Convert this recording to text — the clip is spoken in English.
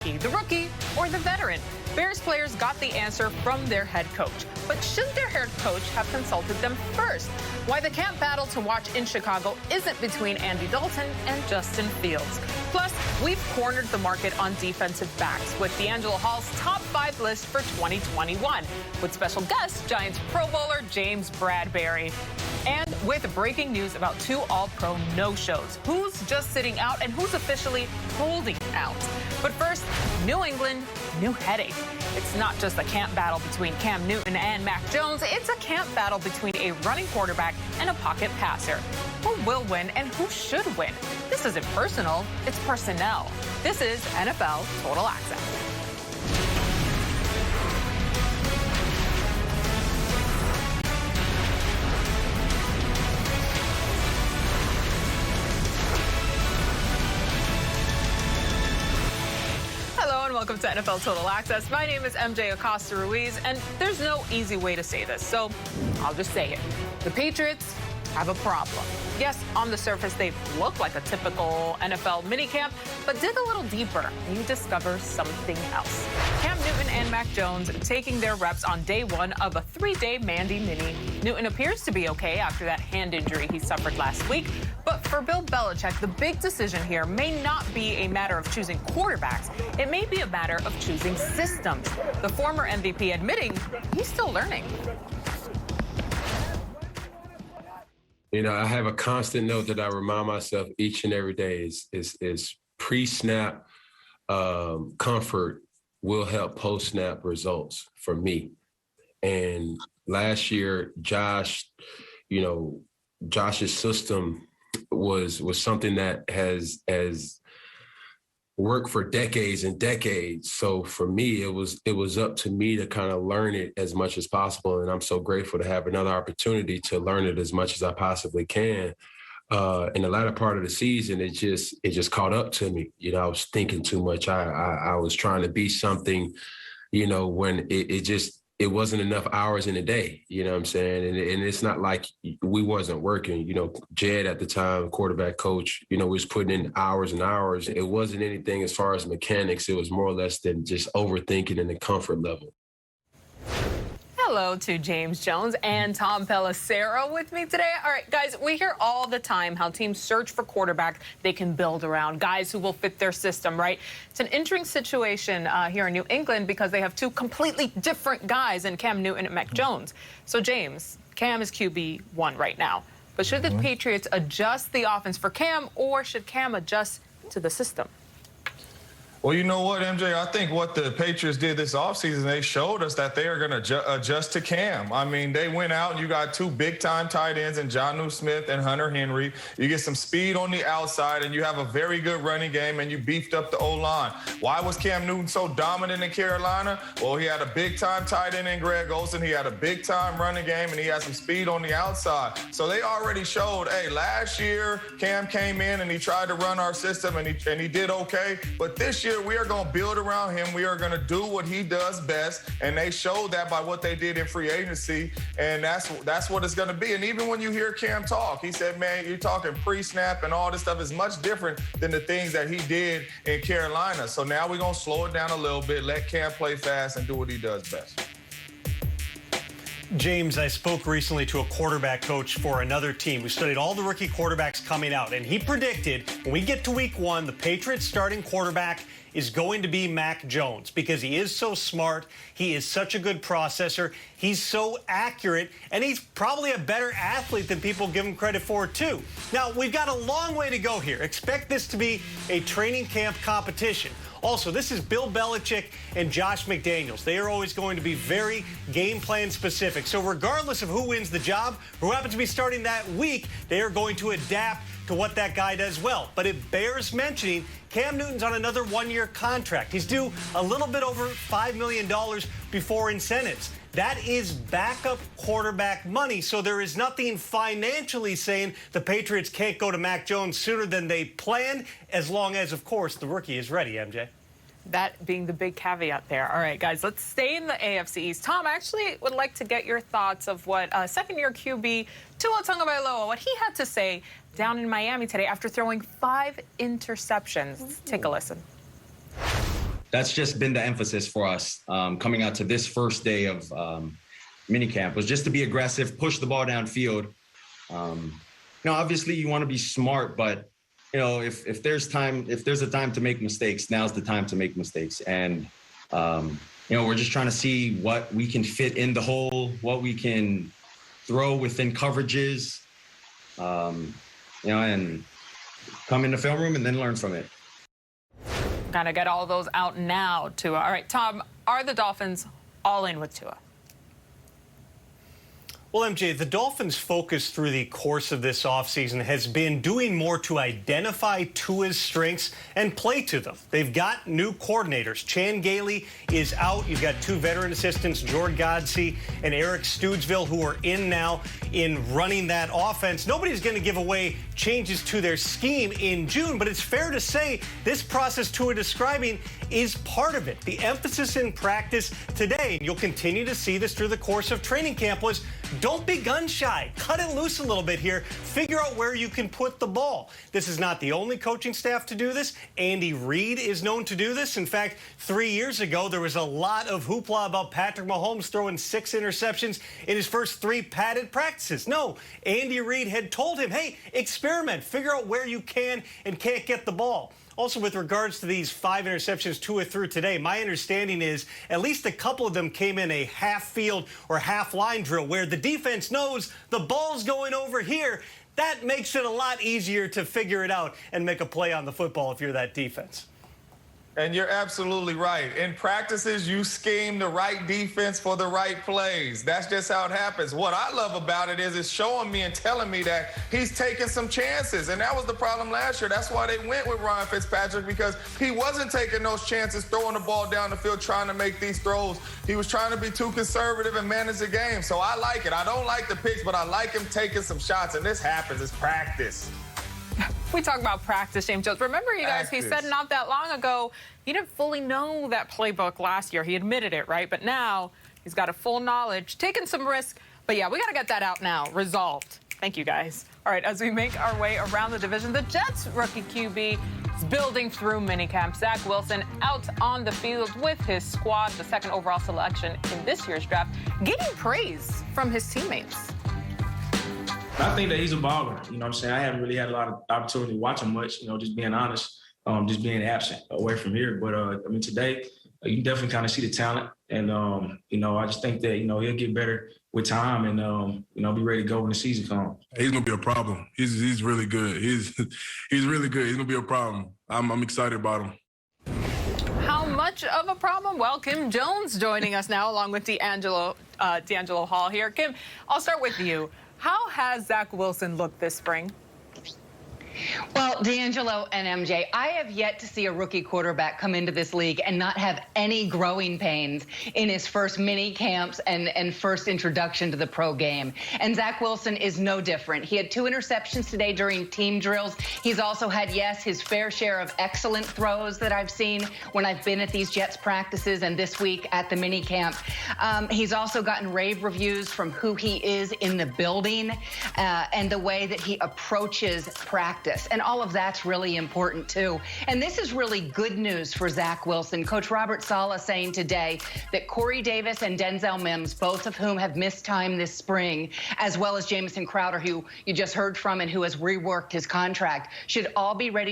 the rookie or the veteran? Bears players got the answer from their head coach. But should their head coach have consulted them first? Why the camp battle to watch in Chicago isn't between Andy Dalton and Justin Fields. Plus, we've cornered the market on defensive backs with D'Angelo Hall's top 5 list for 2021, with special guest Giants Pro Bowler James Bradberry. And with breaking news about 2 All-Pro no-shows. Who's just sitting out and who's officially holding out? But first, New England, new headache. It's not just a camp battle between Cam Newton and Mac Jones. It's a camp battle between a running quarterback and a pocket passer. Who will win and who should win? This isn't personal, it's personnel. This is NFL Total Access. Welcome to NFL Total Access. My name is MJ Acosta-Ruiz, and there's no easy way to say this, so I'll just say it. The Patriots have a problem. Yes, on the surface, they look like a typical NFL minicamp, but dig a little deeper, and you discover something else. Cam Newton and Mac Jones taking their reps on day 1 of a 3-day Mandy Mini. Newton appears to be okay after that hand injury he suffered last week, but for Bill Belichick, the big decision here may not be a matter of choosing quarterbacks. It may be a matter of choosing systems. The former MVP admitting he's still learning. You know, I have a constant note that I remind myself each and every day is pre-snap comfort will help post-snap results for me. And last year, Josh's system was something that has worked for decades and decades. So for me, it was up to me to kind of learn it as much as possible. And I'm so grateful to have another opportunity to learn it as much as I possibly can. In the latter part of the season, it just caught up to me. You know, I was thinking too much. I was trying to be something, you know, when it wasn't enough hours in a day, you know what I'm saying? And it's not like we wasn't working. You know, Jed at the time, quarterback coach, you know, was putting in hours and hours. It wasn't anything as far as mechanics. It was more or less than just overthinking in the comfort level. Hello to James Jones and Tom Pelissero with me today. All right, guys, we hear all the time how teams search for quarterbacks they can build around, guys who will fit their system, right? It's an interesting situation here in New England because they have 2 completely different guys in Cam Newton and Mac Jones. So, James, Cam is QB1 right now. But should the Patriots adjust the offense for Cam, or should Cam adjust to the system? Well, you know what, MJ? I think what the Patriots did this offseason, they showed us that they are going to adjust to Cam. I mean, they went out and you got 2 big-time tight ends in Jonnu Smith and Hunter Henry. You get some speed on the outside, and you have a very good running game, and you beefed up the O-line. Why was Cam Newton so dominant in Carolina? Well, he had a big-time tight end in Greg Olsen. He had a big-time running game, and he had some speed on the outside. So they already showed, hey, last year Cam came in and he tried to run our system, and he did okay. But this year, we are going to build around him. We are going to do what he does best, and they showed that by what they did in free agency, and that's what it's going to be. And even when you hear Cam talk, he said, man, you're talking pre-snap and all this stuff is much different than the things that he did in Carolina. So now we're going to slow it down a little bit, let Cam play fast and do what he does best. James, I spoke recently to a quarterback coach for another team who studied all the rookie quarterbacks coming out, and he predicted when we get to week 1, the Patriots starting quarterback is going to be Mac Jones because he is so smart, he is such a good processor, he's so accurate, and he's probably a better athlete than people give him credit for, too. Now, we've got a long way to go here. Expect this to be a training camp competition. Also, this is Bill Belichick and Josh McDaniels. They are always going to be very game plan specific. So regardless of who wins the job, who happens to be starting that week, they are going to adapt to what that guy does well. But it bears mentioning Cam Newton's on another 1-year contract. He's due a little bit over $5 million before incentives. That is backup quarterback money, so there is nothing financially saying the Patriots can't go to Mac Jones sooner than they planned, as long as, of course, the rookie is ready, MJ. That being the big caveat there. All right, guys, let's stay in the AFC East. Tom, I actually would like to get your thoughts of what second-year QB Tua Tagovailoa, what he had to say down in Miami today after throwing 5 interceptions. Let's take a listen. that's just been the emphasis for us coming out to this first day of minicamp, was just to be aggressive, push the ball downfield. Obviously you want to be smart, but if there's a time to make mistakes, now's the time to make mistakes. And we're just trying to see what we can fit in the hole, what we can throw within coverages, and come in the film room and then learn from it. Got to get all those out now, Tua. All right, Tom, are the Dolphins all in with Tua? Well, MJ, the Dolphins' focus through the course of this offseason has been doing more to identify Tua's strengths and play to them. They've got new coordinators. Chan Gailey is out. You've got two veteran assistants, Jord Godsey and Eric Stoodsville, who are in now in running that offense. Nobody's going to give away changes to their scheme in June, but it's fair to say this process Tua describing is part of it. The emphasis in practice today, and you'll continue to see this through the course of training camp, was don't be gun shy. Cut it loose a little bit here. Figure out where you can put the ball. This is not the only coaching staff to do this. Andy Reid is known to do this. In fact, 3 years ago, there was a lot of hoopla about Patrick Mahomes throwing 6 interceptions in his first 3 padded practices. No, Andy Reid had told him, hey, experiment. Figure out where you can and can't get the ball. Also, with regards to these 5 interceptions Tua threw today, my understanding is at least a couple of them came in a half-field or half-line drill where the defense knows the ball's going over here. That makes it a lot easier to figure it out and make a play on the football if you're that defense. And you're absolutely right. In practices, you scheme the right defense for the right plays. That's just how it happens. What I love about it is it's showing me and telling me that he's taking some chances. And that was the problem last year. That's why they went with Ryan Fitzpatrick, because he wasn't taking those chances, throwing the ball down the field, trying to make these throws. He was trying to be too conservative and manage the game. So I like it. I don't like the picks, but I like him taking some shots. And this happens. It's practice. We talk about practice, James Jones. Remember, you guys, he said not that long ago he didn't fully know that playbook last year. He admitted it, right? But now he's got a full knowledge, taking some risk. But, yeah, we got to get that out now. Resolved. Thank you, guys. All right, as we make our way around the division, the Jets rookie QB is building through minicamp. Zach Wilson out on the field with his squad, the 2nd overall selection in this year's draft, getting praise from his teammates. I think that he's a baller. You know what I'm saying? I haven't really had a lot of opportunity to watch him much, just being honest, just being absent away from here. But, today, you can definitely kind of see the talent. And, I just think that, he'll get better with time and, be ready to go when the season comes. He's going to be a problem. He's really good. He's really good. He's going to be a problem. I'm excited about him. How much of a problem? Well, Kim Jones joining us now along with D'Angelo Hall here. Kim, I'll start with you. How has Zach Wilson looked this spring? Well, D'Angelo and MJ, I have yet to see a rookie quarterback come into this league and not have any growing pains in his first mini camps and first introduction to the pro game. And Zach Wilson is no different. He had 2 interceptions today during team drills. He's also had, yes, his fair share of excellent throws that I've seen when I've been at these Jets practices and this week at the mini camp. He's also gotten rave reviews from who he is in the building and the way that he approaches practice. And all of that's really important, too. And this is really good news for Zach Wilson. Coach Robert Saleh saying today that Corey Davis and Denzel Mims, both of whom have missed time this spring, as well as Jamison Crowder, who you just heard from and who has reworked his contract, should all be ready